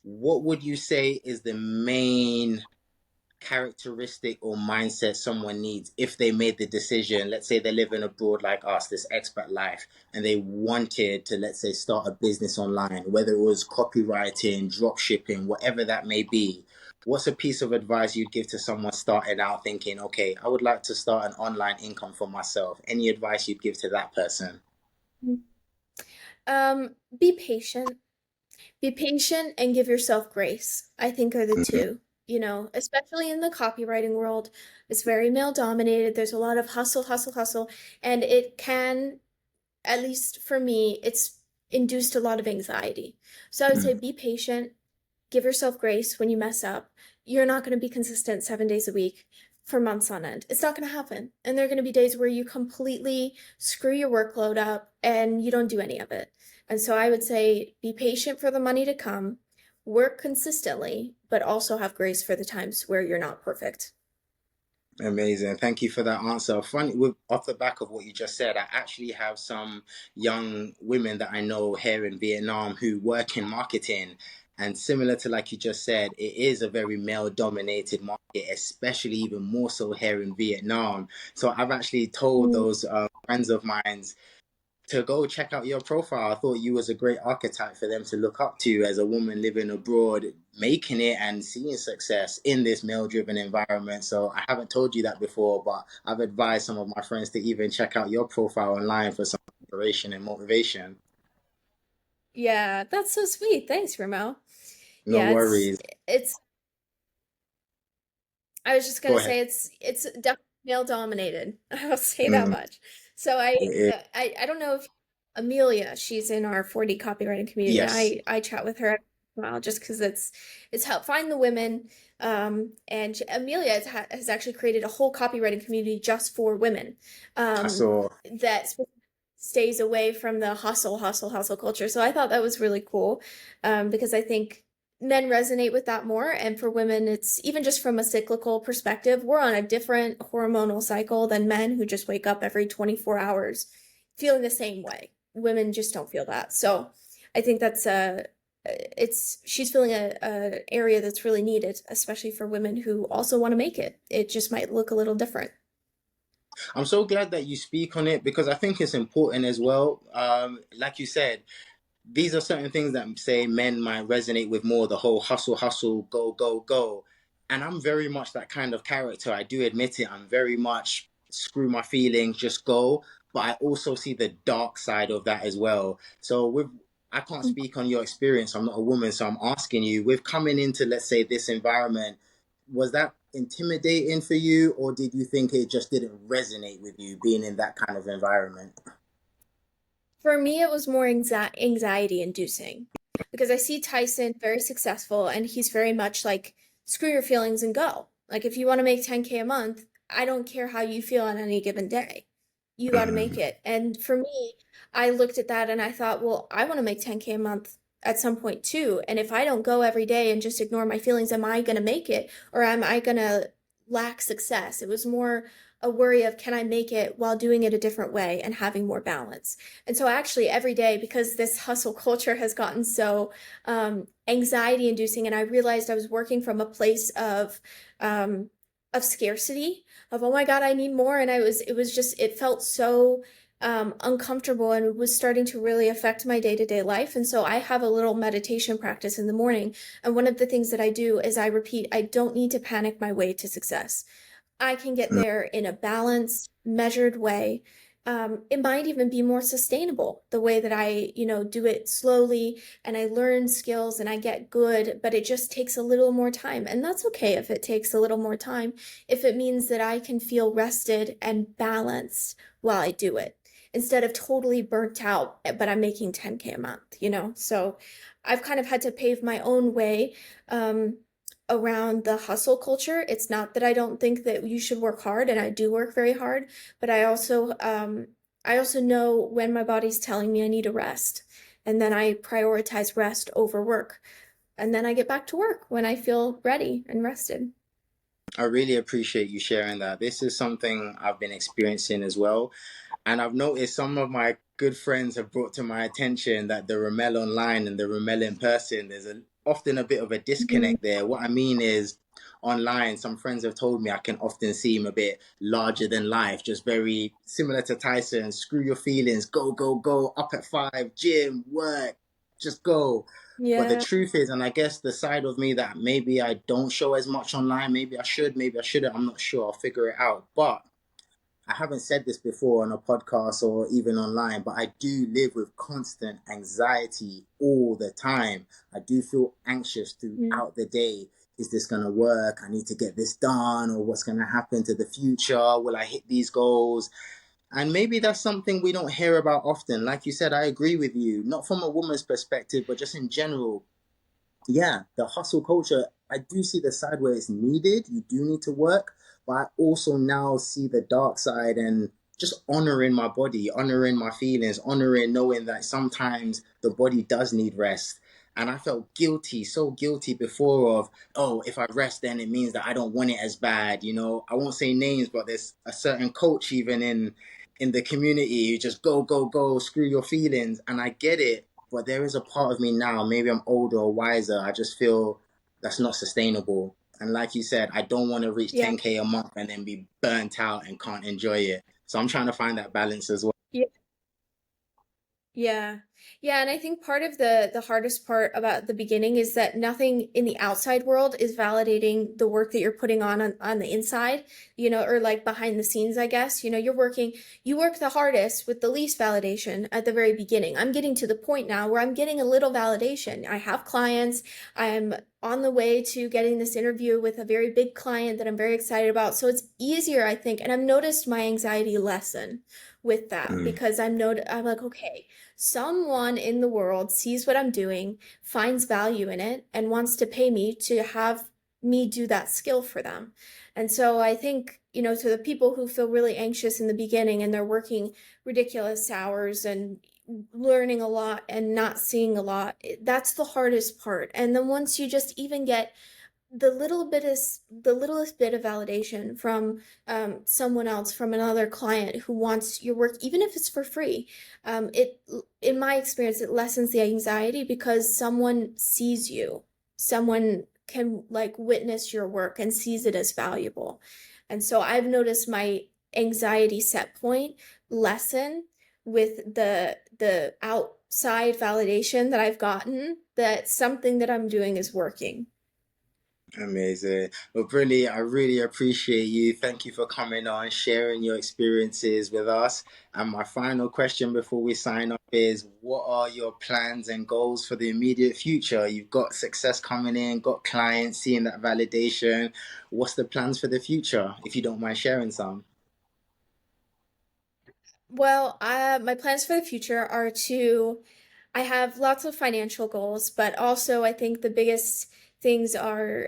what would you say is the main characteristic or mindset someone needs if they made the decision? Let's say they're living abroad like us, this expat life, and they wanted to, let's say, start a business online, whether it was copywriting, drop shipping, whatever that may be. What's a piece of advice you'd give to someone starting out thinking, okay, I would like to start an online income for myself? Any advice you'd give to that person? Be patient. Be patient and give yourself grace, I think are the Mhm. two. Especially in the copywriting world, it's very male dominated. There's a lot of hustle, hustle, hustle, and it can, at least for me, it's induced a lot of anxiety. So I would say be patient, give yourself grace when you mess up. You're not going to be consistent 7 days a week for months on end. It's not going to happen. And there are going to be days where you completely screw your workload up and you don't do any of it. And so I would say be patient for the money to come, work consistently, but also have grace for the times where you're not perfect. Amazing. Thank you for that answer. Funny, with off the back of what you just said, I actually have some young women that I know here in Vietnam who work in marketing. And similar to like you just said, it is a very male dominated market, especially even more so here in Vietnam. So I've actually told Mm. those friends of mine to go check out your profile. I thought you was a great archetype for them to look up to as a woman living abroad, making it and seeing success in this male-driven environment. So I haven't told you that before, but I've advised some of my friends to even check out your profile online for some inspiration and motivation. Yeah, that's so sweet. Thanks, Ramo. No Yeah, worries. it's I was just Go gonna ahead. say it's definitely male dominated. I will say that Mm, much. So it is. I don't know if Amelia, she's in our 40 copywriting community. Yes, I chat with her every while just because it's help find the women. And Amelia has actually created a whole copywriting community just for women. I Um, saw. that stays away from the hustle, hustle, hustle culture. So I thought that was really cool, because I think men resonate with that more. And for women, it's even just from a cyclical perspective, we're on a different hormonal cycle than men who just wake up every 24 hours feeling the same way. Women just don't feel that. So I think that's she's filling a area that's really needed, especially for women who also want to make it. It just might look a little different. I'm so glad that you speak on it because I think it's important as well. Like you said, these are certain things that say men might resonate with more, the whole hustle, hustle, go, go, go. And I'm very much that kind of character. I do admit it. I'm very much screw my feelings, just go. but I also see the dark side of that as well. So with I can't speak on your experience. I'm not a woman, so I'm asking you, with coming into, let's say, this environment, was that intimidating for you, or did you think it just didn't resonate with you being in that kind of environment? For me, it was more anxiety inducing because I see Tyson very successful and he's very much like, screw your feelings and go. Like, if you want to make 10K a month, I don't care how you feel on any given day. You got to make Mm, it. And for me, I looked at that and I thought, well, I want to make 10K a month at some point too. And if I don't go every day and just ignore my feelings, am I going to make it or am I going to lack success? It was more a worry of, can I make it while doing it a different way and having more balance? And so actually every day, because this hustle culture has gotten so anxiety inducing, and I realized I was working from a place of scarcity, of oh my God, I need more. And it was just, it felt so uncomfortable and it was starting to really affect my day-to-day life. And so I have a little meditation practice in the morning. And one of the things that I do is I repeat, I don't need to panic my way to success. I can get mm. there in a balanced, measured way. It might even be more sustainable the way that I, do it slowly and I learn skills and I get good, but it just takes a little more time. And that's okay if it takes a little more time, if it means that I can feel rested and balanced while I do it instead of totally burnt out, but I'm making 10K a month. So I've kind of had to pave my own way. Around the hustle culture. It's not that I don't think that you should work hard, and I do work very hard, but I also know when my body's telling me I need a rest. And then I prioritize rest over work. And then I get back to work when I feel ready and rested. I really appreciate you sharing that. This is something I've been experiencing as well. And I've noticed some of my good friends have brought to my attention that the Ramel online and the Ramel in person, often a bit of a Mhm. disconnect there. What I mean is, online, some friends have told me I can often seem a bit larger than life, just very similar to Tyson. Screw your feelings, go, go, go, up at 5, gym, work, just go. But the Yeah. truth is, and I guess the side of me that maybe I don't show as much online, maybe I should, maybe I shouldn't, I'm not sure. I'll figure it out. But I haven't said this before on a podcast or even online, but I do live with constant anxiety all the time. I do feel anxious Mm. throughout the day. Is this going to work? I need to get this done, or what's going to happen to the future? Will I hit these goals? And maybe that's something we don't hear about often. Like you said, I agree with you, not from a woman's perspective, but just in general. Yeah, the hustle culture, I do see the side where it's needed. You do need to work, but I also now see the dark side and just honoring my body, honoring my feelings, honoring knowing that sometimes the body does need rest. And I felt guilty, so guilty before of, oh, if I rest, then it means that I don't want it as bad. I won't say names, but there's a certain coach even in the community who just go, go, go, screw your feelings. And I get it, but there is a part of me now, maybe I'm older or wiser, I just feel that's not sustainable. And like you said, I don't want to reach Yeah. 10K a month and then be burnt out and can't enjoy it. So I'm trying to find that balance as well. Yeah. Yeah. Yeah, and I think part of the hardest part about the beginning is that nothing in the outside world is validating the work that you're putting on the inside, or like behind the scenes, I guess. You work the hardest with the least validation at the very beginning. I'm getting to the point now where I'm getting a little validation. I have clients. I'm on the way to getting this interview with a very big client that I'm very excited about. So it's easier, I think, and I've noticed my anxiety lessen with that Mm. because I'm like, okay, someone in the world sees what I'm doing, finds value in it, and wants to pay me to have me do that skill for them. And so I think, to the people who feel really anxious in the beginning and they're working ridiculous hours and learning a lot and not seeing a lot, that's the hardest part. And then once you just even get the littlest bit of validation from someone else, from another client who wants your work, even if it's for free, it in my experience it lessens the anxiety because someone sees you, someone can like witness your work and sees it as valuable. And so I've noticed my anxiety set point lessen with the outside validation that I've gotten that something that I'm doing is working. Amazing. Well, Brinley, I really appreciate you. Thank you for coming on, sharing your experiences with us. And my final question before we sign off is, what are your plans and goals for the immediate future? You've got success coming in, got clients, seeing that validation. What's the plans for the future, if you don't mind sharing some? Well, my plans for the future are to I have lots of financial goals, but also I think the biggest things are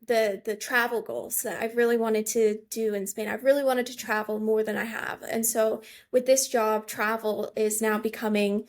the travel goals that I've really wanted to do in Spain. I've really wanted to travel more than I have, and so with this job, travel is now becoming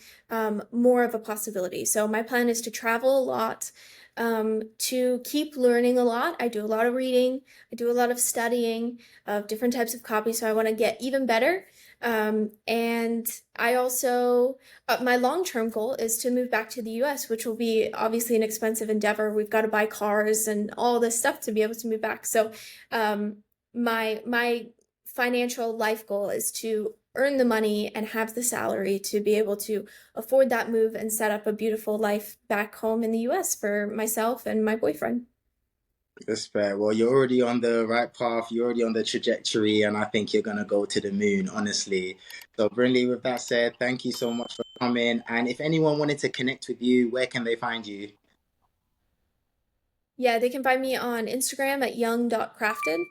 more of a possibility. So my plan is to travel a lot, to keep learning a lot. I do a lot of reading. I do a lot of studying of different types of copy. So I want to get even better. And I also my long-term goal is to move back to the US, which will be obviously an expensive endeavor. We've got to buy cars and all this stuff to be able to move back. So, um, my financial life goal is to earn the money and have the salary to be able to afford that move and set up a beautiful life back home in the US for myself and my boyfriend. That's fair. Well, you're already on the right path. You're already on the trajectory, and I think you're gonna go to the moon, honestly. So, Brinley, with that said, thank you so much for coming. And if anyone wanted to connect with you, where can they find you? Yeah, they can find me on Instagram at young.crafted.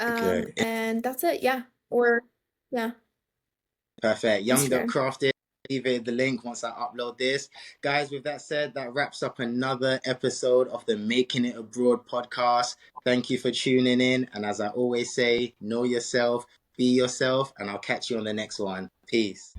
Okay, And that's it. Yeah. Or yeah, perfect. Young Instagram. Crafted. Leave it the link once I upload this. Guys, with that said, that wraps up another episode of the Making It Abroad podcast. Thank you for tuning in. And as I always say, know yourself, be yourself, and I'll catch you on the next one. Peace.